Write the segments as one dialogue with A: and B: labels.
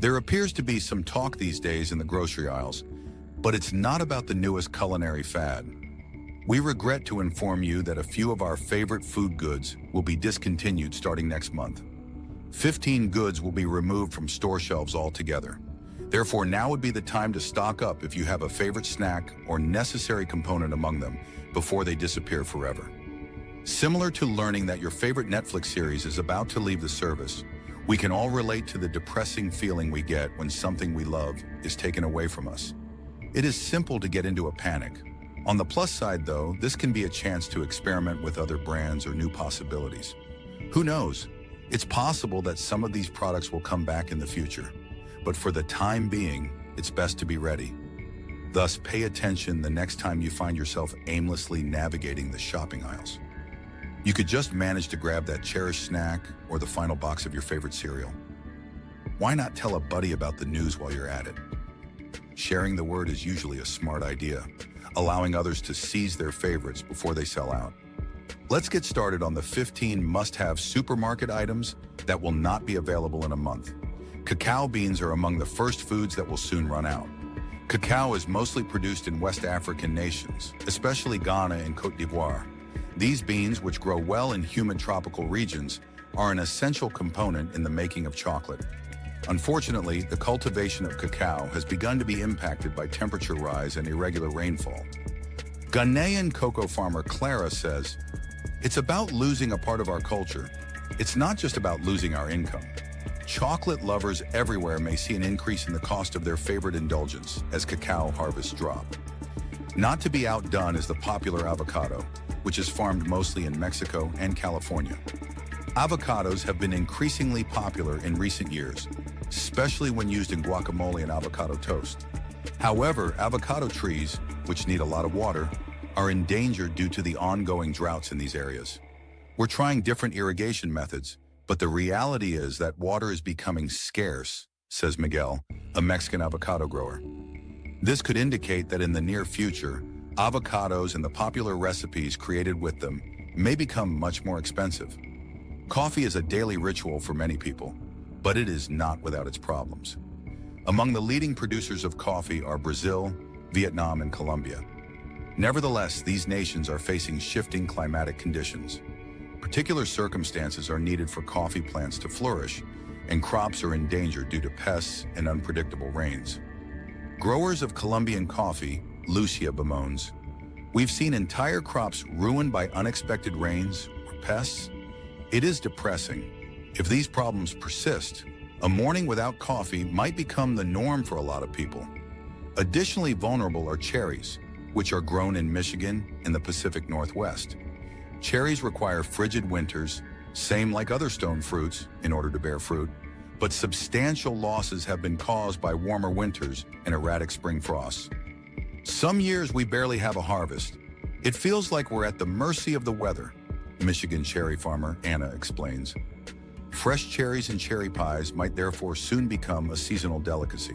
A: There appears to be some talk these days in the grocery aisles, but it's not about the newest culinary fad. We regret to inform you that a few of our favorite food goods will be discontinued starting next month. 15 goods will be removed from store shelves altogether. Therefore, now would be the time to stock up if you have a favorite snack or necessary component among them before they disappear forever. Similar to learning that your favorite Netflix series is about to leave the service, we can all relate to the depressing feeling we get when something we love is taken away from us. It is simple to get into a panic. On the plus side, though, this can be a chance to experiment with other brands or new possibilities. Who knows? It's possible that some of these products will come back in the future, but for the time being, it's best to be ready. Thus, pay attention the next time you find yourself aimlessly navigating the shopping aisles. You could just manage to grab that cherished snack or the final box of your favorite cereal. Why not tell a buddy about the news while you're at it? Sharing the word is usually a smart idea, allowing others to seize their favorites before they sell out. Let's get started on the 15 must-have supermarket items that will not be available in a month. Cacao beans are among the first foods that will soon run out. Cacao is mostly produced in West African nations, especially Ghana and Côte d'Ivoire. These beans, which grow well in humid tropical regions, are an essential component in the making of chocolate. Unfortunately, the cultivation of cacao has begun to be impacted by temperature rise and irregular rainfall. Ghanaian cocoa farmer Clara says, "It's about losing a part of our culture. It's not just about losing our income." Chocolate lovers everywhere may see an increase in the cost of their favorite indulgence as cacao harvests drop. Not to be outdone is the popular avocado, which is farmed mostly in Mexico and California. Avocados have been increasingly popular in recent years, especially when used in guacamole and avocado toast. However, avocado trees, which need a lot of water, are endangered due to the ongoing droughts in these areas. We're trying different irrigation methods, but the reality is that water is becoming scarce, says Miguel, a Mexican avocado grower. This could indicate that in the near future, avocados and the popular recipes created with them may become much more expensive. Coffee is a daily ritual for many people, but it is not without its problems. Among the leading producers of coffee are Brazil, Vietnam, and Colombia. Nevertheless, these nations are facing shifting climatic conditions. Particular circumstances are needed for coffee plants to flourish, and crops are in danger due to pests and unpredictable rains. Growers of Colombian coffee, Lucia bemoans, "We've seen entire crops ruined by unexpected rains or pests. It is depressing. If these problems persist, a morning without coffee might become the norm for a lot of people." Additionally vulnerable are cherries, which are grown in Michigan and the Pacific Northwest. Cherries require frigid winters, same like other stone fruits, in order to bear fruit, but substantial losses have been caused by warmer winters and erratic spring frosts. "Some years we barely have a harvest. It feels like we're at the mercy of the weather," Michigan cherry farmer Anna explains. Fresh cherries and cherry pies might therefore soon become a seasonal delicacy.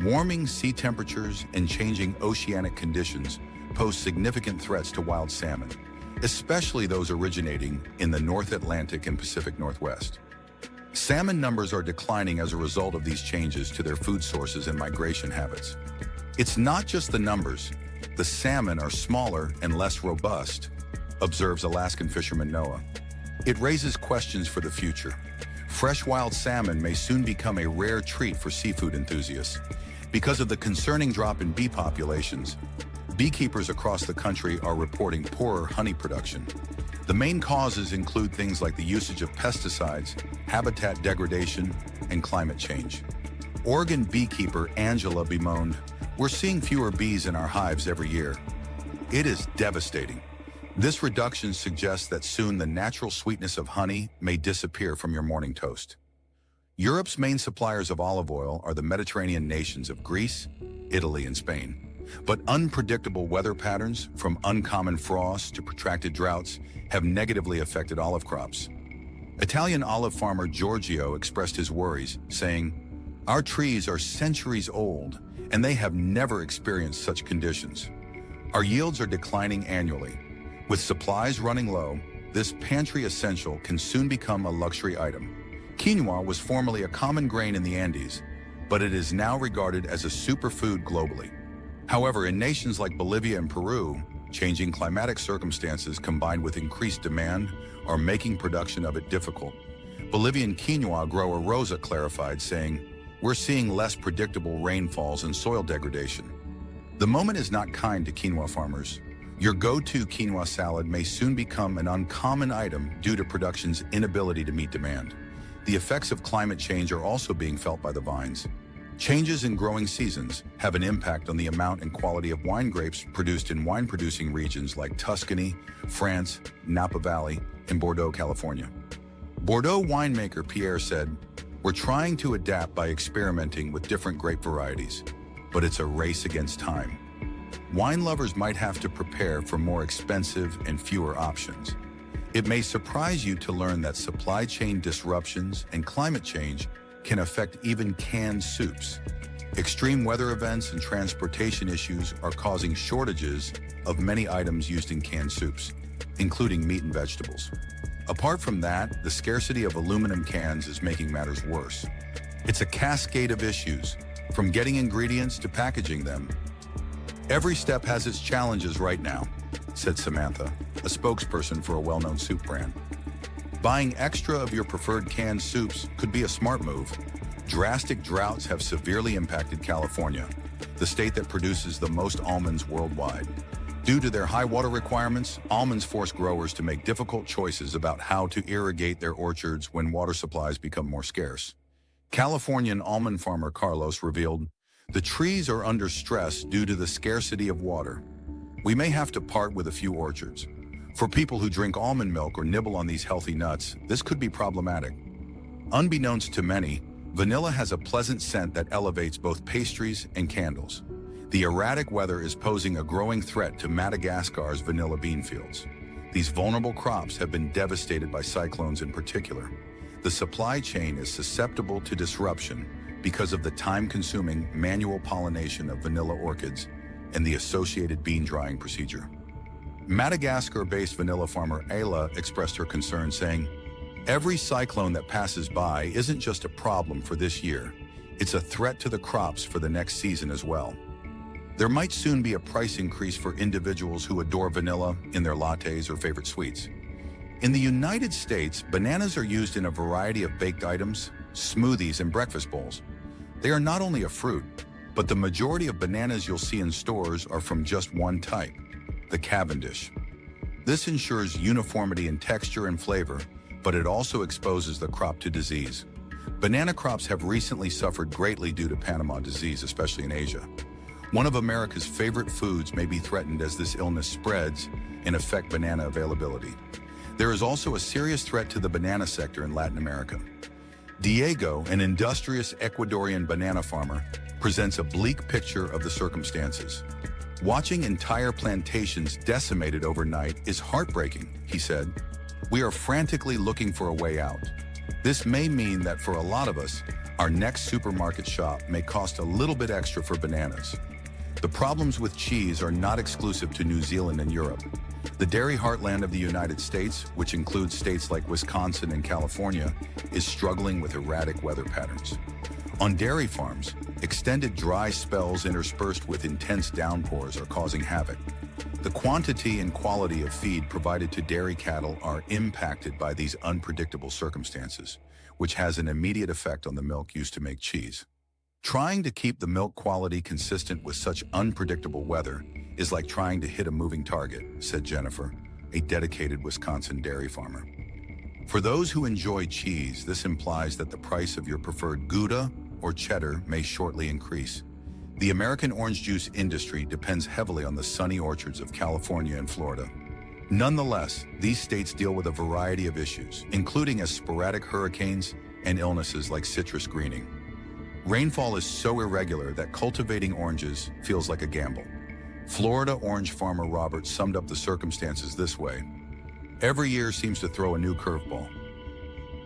A: Warming sea temperatures and changing oceanic conditions pose significant threats to wild salmon, especially those originating in the North Atlantic and Pacific Northwest. Salmon numbers are declining as a result of these changes to their food sources and migration habits. It's not just the numbers. The salmon are smaller and less robust, observes Alaskan fisherman Noah. It raises questions for the future. Fresh wild salmon may soon become a rare treat for seafood enthusiasts. Because of the concerning drop in bee populations, beekeepers across the country are reporting poorer honey production. The main causes include things like the usage of pesticides, habitat degradation, and climate change. Oregon beekeeper Angela bemoaned, "We're seeing fewer bees in our hives every year. It is devastating." This reduction suggests that soon the natural sweetness of honey may disappear from your morning toast. Europe's main suppliers of olive oil are the Mediterranean nations of Greece, Italy, and Spain. But unpredictable weather patterns, from uncommon frosts to protracted droughts, have negatively affected olive crops. Italian olive farmer Giorgio expressed his worries, saying, "Our trees are centuries old, and they have never experienced such conditions. Our yields are declining annually. With supplies running low, this pantry essential can soon become a luxury item." Quinoa was formerly a common grain in the Andes, but it is now regarded as a superfood globally. However, in nations like Bolivia and Peru, changing climatic circumstances combined with increased demand are making production of it difficult. Bolivian quinoa grower Rosa clarified, saying, "We're seeing less predictable rainfalls and soil degradation. The moment is not kind to quinoa farmers. Your go-to quinoa salad may soon become an uncommon item due to production's inability to meet demand." The effects of climate change are also being felt by the vines. Changes in growing seasons have an impact on the amount and quality of wine grapes produced in wine-producing regions like Tuscany, France, Napa Valley, and Bordeaux, California. Bordeaux winemaker Pierre said, "We're trying to adapt by experimenting with different grape varieties, but it's a race against time. Wine lovers might have to prepare for more expensive and fewer options. It may surprise you to learn that supply chain disruptions and climate change can affect even canned soups. Extreme weather events and transportation issues are causing shortages of many items used in canned soups, including meat and vegetables. Apart from that, the scarcity of aluminum cans is making matters worse. It's a cascade of issues, from getting ingredients to packaging them. Every step has its challenges right now," said Samantha, a spokesperson for a well-known soup brand. Buying extra of your preferred canned soups could be a smart move. Drastic droughts have severely impacted California, the state that produces the most almonds worldwide. Due to their high water requirements, almonds force growers to make difficult choices about how to irrigate their orchards when water supplies become more scarce. Californian almond farmer Carlos revealed, "The trees are under stress due to the scarcity of water. We may have to part with a few orchards. For people who drink almond milk or nibble on these healthy nuts, this could be problematic." Unbeknownst to many, vanilla has a pleasant scent that elevates both pastries and candles. The erratic weather is posing a growing threat to Madagascar's vanilla bean fields. These vulnerable crops have been devastated by cyclones in particular. The supply chain is susceptible to disruption because of the time-consuming manual pollination of vanilla orchids and the associated bean drying procedure. Madagascar-based vanilla farmer Ayla expressed her concern, saying, "Every cyclone that passes by isn't just a problem for this year, it's a threat to the crops for the next season as well." There might soon be a price increase for individuals who adore vanilla in their lattes or favorite sweets. In the United States, bananas are used in a variety of baked items, smoothies, and breakfast bowls. They are not only a fruit, but the majority of bananas you'll see in stores are from just one type, the Cavendish. This ensures uniformity in texture and flavor, but it also exposes the crop to disease. Banana crops have recently suffered greatly due to Panama disease, especially in Asia. One of America's favorite foods may be threatened as this illness spreads and affect banana availability. There is also a serious threat to the banana sector in Latin America. Diego, an industrious Ecuadorian banana farmer, presents a bleak picture of the circumstances. "Watching entire plantations decimated overnight is heartbreaking," he said. "We are frantically looking for a way out. This may mean that for a lot of us, our next supermarket shop may cost a little bit extra for bananas." The problems with cheese are not exclusive to New Zealand and Europe. The dairy heartland of the United States, which includes states like Wisconsin and California, is struggling with erratic weather patterns. On dairy farms, extended dry spells interspersed with intense downpours are causing havoc. The quantity and quality of feed provided to dairy cattle are impacted by these unpredictable circumstances, which has an immediate effect on the milk used to make cheese. Trying to keep the milk quality consistent with such unpredictable weather is like trying to hit a moving target, said Jennifer, a dedicated Wisconsin dairy farmer. For those who enjoy cheese, this implies that the price of your preferred Gouda or cheddar may shortly increase. The American orange juice industry depends heavily on the sunny orchards of California and Florida. Nonetheless, these states deal with a variety of issues, including as sporadic hurricanes and illnesses like citrus greening. Rainfall is so irregular that cultivating oranges feels like a gamble. Florida orange farmer Robert summed up the circumstances this way: "Every year seems to throw a new curveball.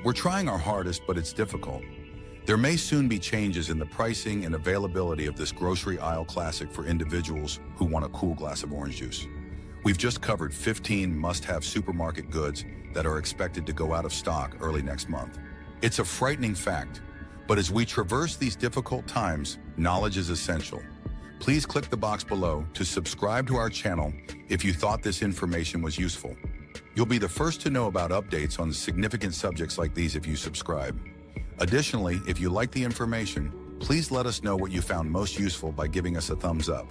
A: We're trying our hardest, but it's difficult. There may soon be changes in the pricing and availability of this grocery aisle classic for individuals who want a cool glass of orange juice. We've just covered 15 must-have supermarket goods that are expected to go out of stock early next month. It's a frightening fact, but as we traverse these difficult times, knowledge is essential. Please click the box below to subscribe to our channel if you thought this information was useful. You'll be the first to know about updates on significant subjects like these if you subscribe. Additionally, if you like the information, please let us know what you found most useful by giving us a thumbs up.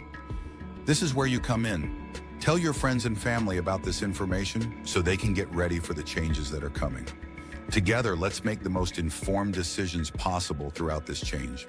A: This is where you come in. Tell your friends and family about this information so they can get ready for the changes that are coming. Together, let's make the most informed decisions possible throughout this change.